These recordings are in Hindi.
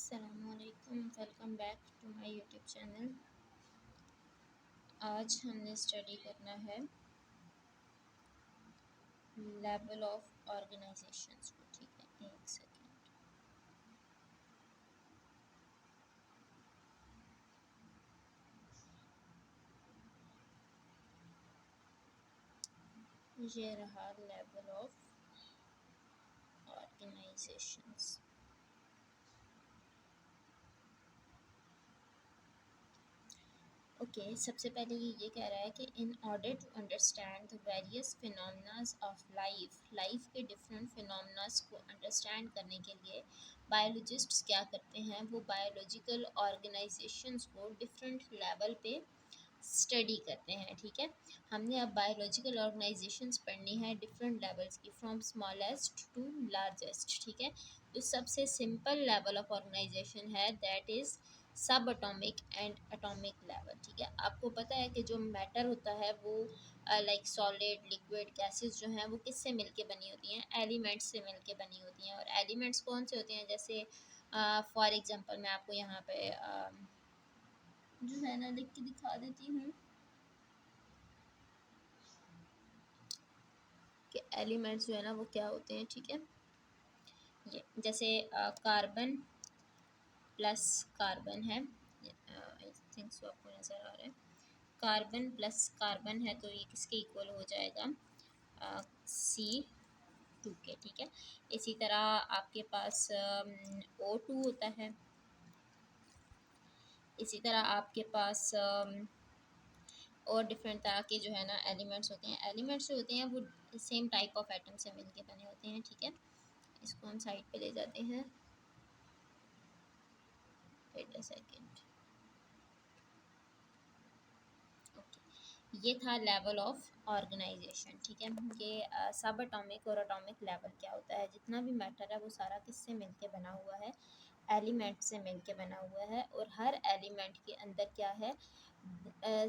अस्सलामुअलैकुम, welcome back to my YouTube channel. आज हमने स्टडी करना है लेवल ऑफ ऑर्गेनाइजेशंस को। ठीक है, एक सेकेंड। ये रहा लेवल ऑफ ऑर्गेनाइजेशंस। ओके, सबसे पहले ये कह रहा है कि in order to understand the various phenomenas of life के डिफरेंट फिनोमेनास को अंडरस्टैंड करने के लिए बायोलॉजिस्ट्स क्या करते हैं, वो बायोलॉजिकल ऑर्गेनाइजेशंस को डिफरेंट लेवल पे स्टडी करते हैं। ठीक है, हमने अब बायोलॉजिकल ऑर्गेनाइजेशंस पढ़नी है डिफरेंट लेवल्स की, फ्रॉम स्मॉलेस्ट टू लार्जेस्ट। ठीक है, जो सबसे सिंपल लेवल ऑफ ऑर्गेनाइजेशन है दैट इज़ सब अटोमिक एंड एटॉमिक लेवल। ठीक है, आपको पता है कि जो मैटर होता है वो लाइक सॉलिड, लिक्विड, गैसेस जो हैं वो किससे मिलके बनी होती हैं, एलिमेंट्स से मिलके बनी होती हैं। और एलिमेंट्स कौन से होते हैं, जैसे फॉर एग्जांपल मैं आपको यहाँ पे जो है ना लिख के दिखा देती हूँ कि एलिमेंट्स जो है ना वो क्या होते हैं। ठीक है, ये जैसे कार्बन प्लस कार्बन है, आई थिंक सो आपको नज़र आ रहा है। कार्बन प्लस कार्बन है तो ये किसके इक्वल हो जाएगा, C2 के। ठीक है, इसी तरह आपके पास O2 होता है। इसी तरह आपके पास और डिफरेंट तरह के जो है ना एलिमेंट्स होते हैं। एलिमेंट्स जो होते हैं वो सेम टाइप ऑफ एटम से मिलके बने होते हैं। ठीक है, इसको हम साइड पे ले जाते हैं। Wait a second. ओके, ये था लेवल ऑफ ऑर्गेनाइजेशन। ठीक है, ये सब एटॉमिक और एटॉमिक लेवल क्या होता है, जितना भी मैटर है वो सारा किससे मिलके बना हुआ है, एलिमेंट से मिलके बना हुआ है। और हर एलिमेंट के अंदर क्या है,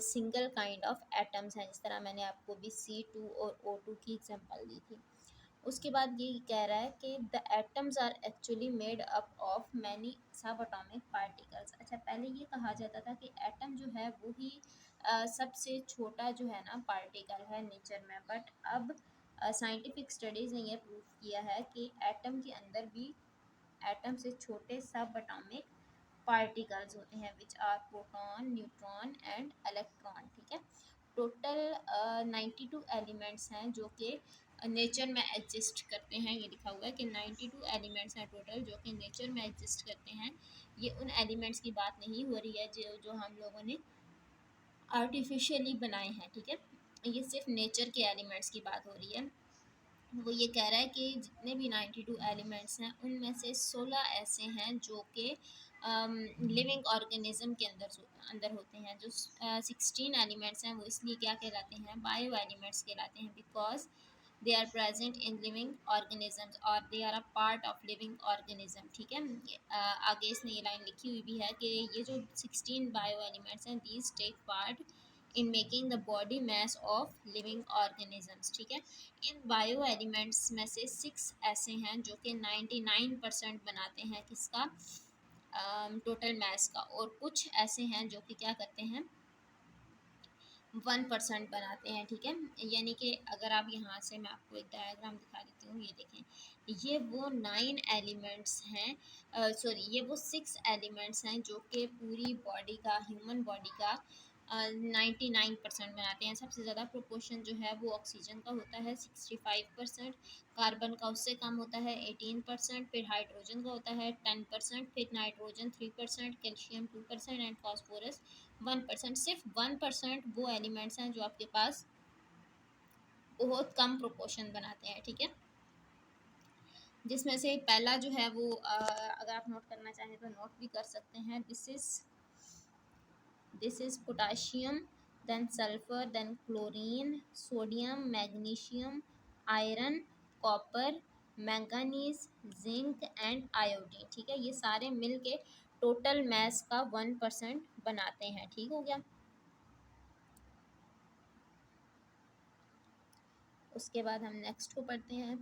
सिंगल काइंड ऑफ एटम्स हैं, जिस तरह मैंने आपको भी C2 और O2 की एग्जांपल दी थी। उसके बाद ये कह रहा है कि the atoms are actually made up of many subatomic particles. अच्छा, पहले ये कहा जाता था कि एटम जो है वो ही सबसे छोटा जो है ना पार्टिकल है नेचर में, बट अब साइंटिफिक स्टडीज़ ने यह प्रूव किया है कि एटम के अंदर भी एटम से छोटे सब एटॉमिक पार्टिकल्स होते हैं, which are proton, neutron and electron. ठीक है, टोटल 92 एलिमेंट्स हैं जो कि नेचर में एग्जिस्ट करते हैं। ये लिखा हुआ है कि 92 एलिमेंट्स हैं टोटल जो कि नेचर में एग्जिस्ट करते हैं। ये उन एलिमेंट्स की बात नहीं हो रही है जो हम लोगों ने आर्टिफिशियली बनाए हैं। ठीक है, ये सिर्फ नेचर के एलिमेंट्स की बात हो रही है। वो ये कह रहा है कि जितने भी 92 एलिमेंट्स हैं उनमें से 16 ऐसे हैं जो कि लिविंग ऑर्गेनिज्म के अंदर होते हैं। जो 16 एलिमेंट्स हैं वो इसलिए क्या कहलाते हैं, बायो एलिमेंट्स कहलाते हैं, because they are present in living organisms और they are a part of living organism. ठीक है, आगे इसने ये लाइन लिखी हुई भी है कि ये जो 16 बायो एलिमेंट्स हैं these take part in making the body mass of living organisms. ठीक है, इन बायो एलिमेंट्स में से 6 ऐसे हैं जो कि 99% बनाते हैं किसका, टोटल मास का, और कुछ ऐसे हैं जो कि क्या करते हैं, 1% बनाते हैं। ठीक है, यानी कि अगर आप यहाँ से मैं आपको एक डायग्राम दिखा देती हूँ, ये देखें, ये वो 9 एलिमेंट्स हैं, सॉरी ये वो 6 एलिमेंट्स हैं जो कि पूरी बॉडी का, ह्यूमन बॉडी का 99% बनाते हैं। सबसे ज़्यादा प्रोपोर्शन जो है वो ऑक्सीजन का होता है 65%, कार्बन का उससे कम होता है 18%, फिर हाइड्रोजन का होता है 10%, फिर नाइट्रोजन 3%, कैल्शियम 2% एंड फॉस्फोरस 1%। सिर्फ 1% वो एलिमेंट्स हैं जो आपके पास बहुत कम प्रोपोर्शन बनाते हैं। ठीक है, जिसमें से पहला जो है वो अगर आप नोट करना चाहें तो नोट भी कर सकते हैं। This is potassium, then sulphur, then chlorine, sodium, magnesium, iron, copper, manganese, zinc and iodine. ठीक है, ये सारे मिल के टोटल मास का 1% बनाते हैं। ठीक हो गया, उसके बाद हम नेक्स्ट को पढ़ते हैं।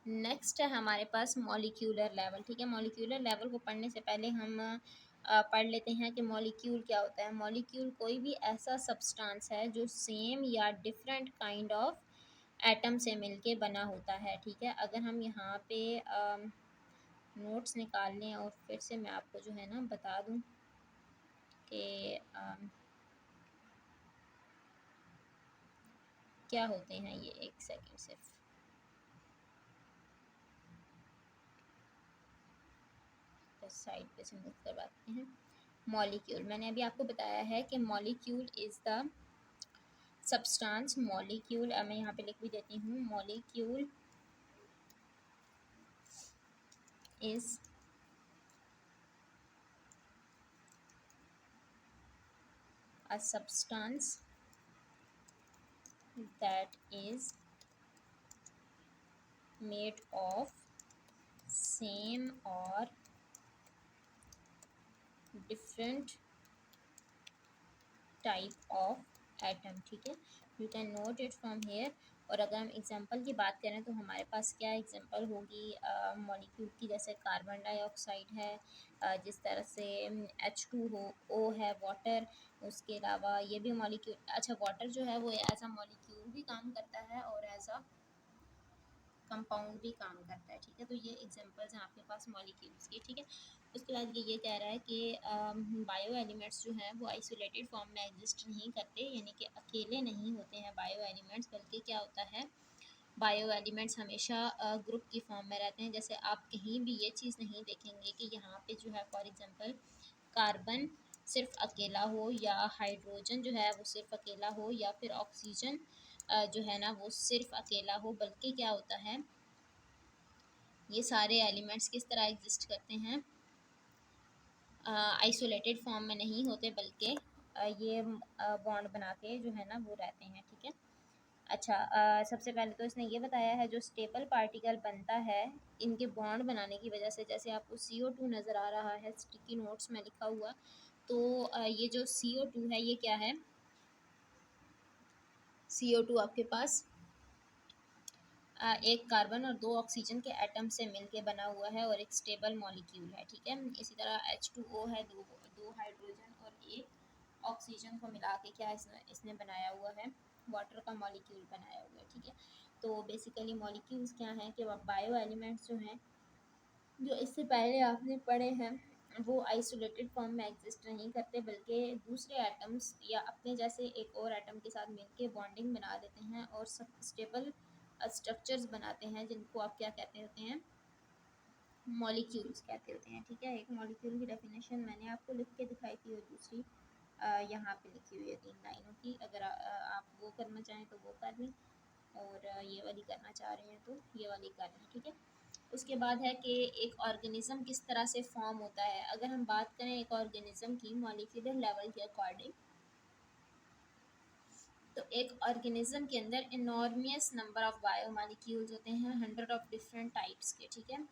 नेक्स्ट है हमारे पास मॉलिक्यूलर लेवल, ठीक है। मॉलिक्यूलर लेवल को पढ़ने से पहले हम पढ़ लेते हैं कि मॉलिक्यूल क्या होता है। मॉलिक्यूल कोई भी ऐसा सब्सटेंस है जो सेम या डिफरेंट काइंड ऑफ एटम से मिलके बना होता है, ठीक है। अगर हम यहाँ पे नोट्स निकाल लें और फिर से मैं आपको जो है ना बता दूँ कि क्या होते हैं ये, एक सेकेंड सिर्फ। साइड पे से मूव करवाते हैं। मॉलिक्यूल, मैंने अभी आपको बताया है कि molecule is the substance. Molecule मैं यहाँ पे लिख भी देती हूँ, molecule is a substance that is made of same or different type of atom, ठीक है। You can note it from here. और अगर हम एग्जांपल की बात करें तो हमारे पास क्या एग्जांपल होगी मॉलिक्यूल की, जैसे कार्बन डाइऑक्साइड है, जिस तरह से H2 O है, वाटर। उसके अलावा ये भी मॉलिक्यूल, अच्छा वाटर जो है वो एज अ मॉलिक्यूल भी काम करता है और एज अ कंपाउंड भी काम करता है, ठीक है। तो ये एग्जांपल्स हैं आपके पास मॉलिक्यूल्स के, ठीक है। उसके बाद ये कह रहा है कि बायो एलिमेंट्स जो हैं वो आइसोलेटेड फॉर्म में एग्जिस्ट नहीं करते, यानी कि अकेले नहीं होते हैं बायो एलिमेंट्स, बल्कि क्या होता है, बायो एलिमेंट्स हमेशा ग्रुप की फॉर्म में रहते हैं। जैसे आप कहीं भी ये चीज़ नहीं देखेंगे कि यहाँ पे जो है फॉर एग्जांपल कार्बन सिर्फ अकेला हो, या हाइड्रोजन जो है वो सिर्फ अकेला हो, या फिर ऑक्सीजन जो है ना वो सिर्फ अकेला हो, बल्कि क्या होता है, ये सारे एलिमेंट्स किस तरह एग्जिस्ट करते हैं, आइसोलेटेड फॉर्म में नहीं होते, बल्कि ये बॉन्ड बना के जो है ना वो रहते हैं, ठीक है। अच्छा, सबसे पहले तो इसने ये बताया है जो स्टेबल पार्टिकल बनता है इनके बॉन्ड बनाने की वजह से, जैसे आपको CO2 नज़र आ रहा है स्टिकी नोट्स में लिखा हुआ, तो ये जो CO2 है ये क्या है, CO2 आपके पास एक कार्बन और दो ऑक्सीजन के एटम से मिलके बना हुआ है और एक स्टेबल मॉलिक्यूल है, ठीक है। इसी तरह H2O है, दो हाइड्रोजन और एक ऑक्सीजन को मिला के क्या इसने बनाया हुआ है, वाटर का मॉलिक्यूल बनाया हुआ है, ठीक है। तो बेसिकली मॉलिक्यूल्स क्या हैं कि बायो एलिमेंट्स जो हैं, जो इससे पहले आपने पढ़े हैं, वो आइसोलेटेड फॉर्म में एग्जिस्ट नहीं करते, बल्कि दूसरे एटम्स या अपने जैसे एक और एटम के साथ मिलके बॉन्डिंग बना देते हैं और सब स्टेबल स्ट्रक्चर्स बनाते हैं, जिनको आप क्या कहते होते हैं, मॉलिक्यूल्स कहते होते हैं, ठीक है। एक मॉलिक्यूल की डेफिनेशन मैंने आपको लिख के दिखाई थी और दूसरी यहाँ पे लिखी हुई है 3 लाइनों की। अगर आप वो करना चाहें तो वो कर लें, और ये वाली करना चाह रहे हैं तो ये वाली कर लें, ठीक है। उसके बाद है कि एक ऑर्गेनिज्म किस तरह से फॉर्म होता है। अगर हम बात करें एक ऑर्गेनिज्म की मॉलिक्यूलर लेवल के अकॉर्डिंग, तो एक ऑर्गेनिज्म के अंदर इनॉर्मियस नंबर ऑफ बायोमॉलिक्यूल्स होते हैं, 100 ऑफ डिफरेंट टाइप्स के, ठीक है।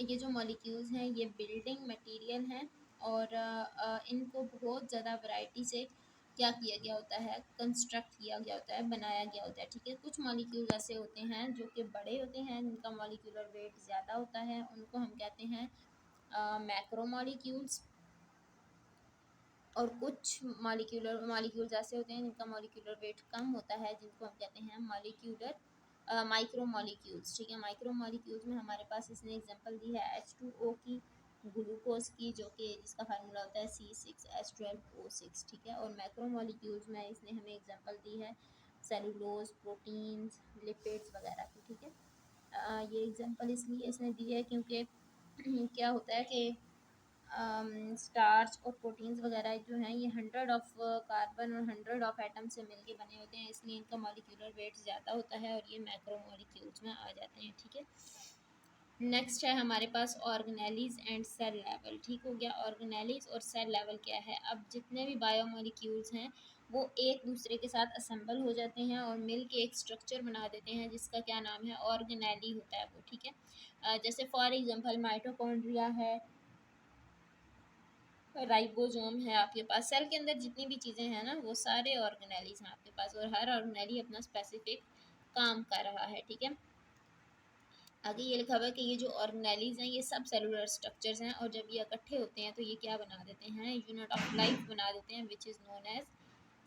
ये जो मॉलिक्यूल्स हैं ये बिल्डिंग मटेरियल हैं, और इनको बहुत ज़्यादा वैरायटी से क्या किया गया होता है, कंस्ट्रक्ट किया गया होता है, बनाया गया होता है, ठीक है। कुछ मॉलिक्यूल्स ऐसे होते हैं जो कि बड़े होते हैं, जिनका मॉलिक्यूलर वेट ज़्यादा होता है, उनको हम कहते हैं मैक्रो मॉलिक्यूल्स। और कुछ मॉलिक्यूल्स ऐसे होते हैं जिनका मॉलिक्यूलर वेट कम होता है, जिनको हम कहते हैं मॉलिक्यूलर माइक्रो मॉलिक्यूल्स, ठीक है। माइक्रो मॉलिक्यूल्स में हमारे पास इसने एग्जांपल दी है H2O की, ग्लूकोज की, जो कि जिसका फार्मूला होता है C6H12O6, ठीक है। और मैक्रो मॉलिक्यूल्स में इसने हमें एग्जांपल दी है सेलुलोज, प्रोटीन्स, लिपिड्स वगैरह की, ठीक है। ये एग्जांपल इसलिए इसने दी है क्योंकि क्या होता है कि स्टार्च और प्रोटीन्स वगैरह जो हैं ये 100 ऑफ कार्बन और 100 ऑफ एटम से मिलके बने होते हैं, इसलिए इनका मॉलिक्यूलर वेट ज़्यादा होता है और ये मैक्रो मॉलिक्यूल्स में आ जाते हैं, ठीक है। नेक्स्ट है हमारे पास ऑर्गेनेलीज एंड सेल लेवल, ठीक हो गया। ऑर्गेनेलीज और सेल लेवल क्या है, अब जितने भी बायोमोलिक्यूल्स हैं वो एक दूसरे के साथ असेंबल हो जाते हैं और मिल के एक स्ट्रक्चर बना देते हैं, जिसका क्या नाम है, ऑर्गेनेली होता है वो, ठीक है। जैसे फॉर एग्जांपल माइटोकॉन्ड्रिया है, राइबोसोम है आपके पास, सेल के अंदर जितनी भी चीज़ें हैं ना वो सारे ऑर्गेनेलीज हैं आपके पास, और हर ऑर्गेनेली अपना स्पेसिफिक काम कर रहा है, ठीक है। आगे ये लिखा हुआ है कि ये जो ऑर्गेनेलीज हैं ये सब सेलुलर स्ट्रक्चर्स हैं, और जब ये इकट्ठे होते हैं तो ये क्या बना देते हैं, यूनिट ऑफ लाइफ बना देते हैं, which is known as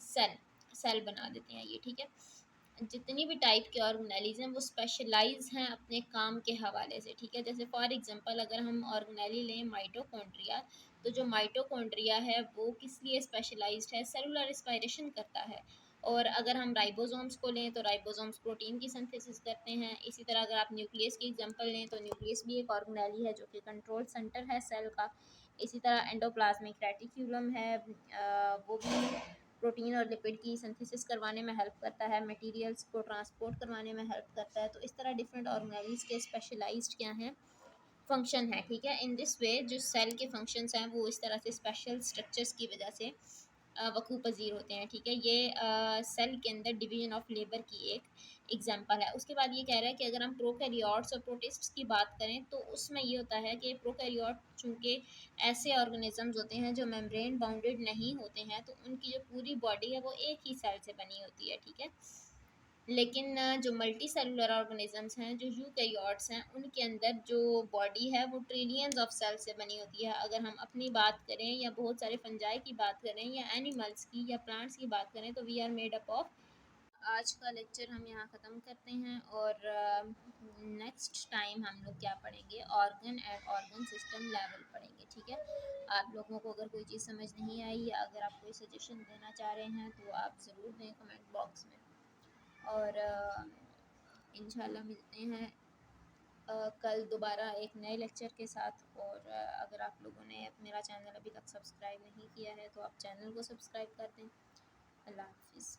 cell. Cell बना देते हैं ये, ठीक है। जितनी भी टाइप के ऑर्गेनेलीज हैं वो स्पेशलाइज हैं अपने काम के हवाले से, ठीक है। जैसे फॉर एग्जांपल अगर हम ऑर्गेनेली लें माइटोकॉन्ड्रिया, तो जो माइटोकॉन्ड्रिया है वो किस लिए स्पेशलाइज्ड है, सेलुलर रेस्पिरेशन करता है। और अगर हम राइबोसोम्स को लें तो राइबोसोम्स प्रोटीन की सिंथेसिस करते हैं। इसी तरह अगर आप न्यूक्लियस की एग्जांपल लें तो न्यूक्लियस भी एक ऑर्गेनेली है जो कि कंट्रोल सेंटर है सेल का। इसी तरह एंडोप्लाज्मिक रेटिक्यूलम है, वो भी प्रोटीन और लिपिड की सिंथेसिस करवाने में हेल्प करता है, मटेरियल्स को ट्रांसपोर्ट करवाने में हेल्प करता है। तो इस तरह डिफरेंट ऑर्गेनेलीज के स्पेशलाइज्ड क्या हैं, फंक्शन है, ठीक है। इन दिस वे जो सेल के फंक्शंस हैं वो इस तरह से स्पेशल स्ट्रक्चर्स की वजह से वकू पजीर होते हैं, ठीक है। ये सेल के अंदर डिवीजन ऑफ लेबर की एक एग्जांपल है। उसके बाद ये कह रहा है कि अगर हम प्रोकैरियोट्स और प्रोटिस्ट्स की बात करें तो उसमें ये होता है कि प्रोकैरियोट चूँकि ऐसे ऑर्गेनिजम्स होते हैं जो मेम्ब्रेन बाउंडेड नहीं होते हैं, तो उनकी जो पूरी बॉडी है वो एक ही सेल से बनी होती है, ठीक है। लेकिन जो मल्टी सेलुलर ऑर्गेनिजम्स हैं, जो यूकैरियोट्स हैं, उनके अंदर जो बॉडी है वो ट्रिलियंस ऑफ सेल से बनी होती है। अगर हम अपनी बात करें या बहुत सारे फंजाई की बात करें या एनिमल्स की या प्लांट्स की बात करें तो we are made up of. आज का लेक्चर हम यहाँ ख़त्म करते हैं, और नेक्स्ट टाइम हम लोग क्या पढ़ेंगे, organ and organ system level पढ़ेंगे, ठीक है। आप लोगों को अगर कोई चीज़ समझ नहीं आई या अगर आप कोई सजेशन देना चाह रहे हैं तो आप ज़रूर दें कमेंट बॉक्स में। और इंशाल्लाह मिलते हैं कल दोबारा एक नए लेक्चर के साथ। और अगर आप लोगों ने मेरा चैनल अभी तक सब्सक्राइब नहीं किया है तो आप चैनल को सब्सक्राइब कर दें। अल्लाह हाफिज़।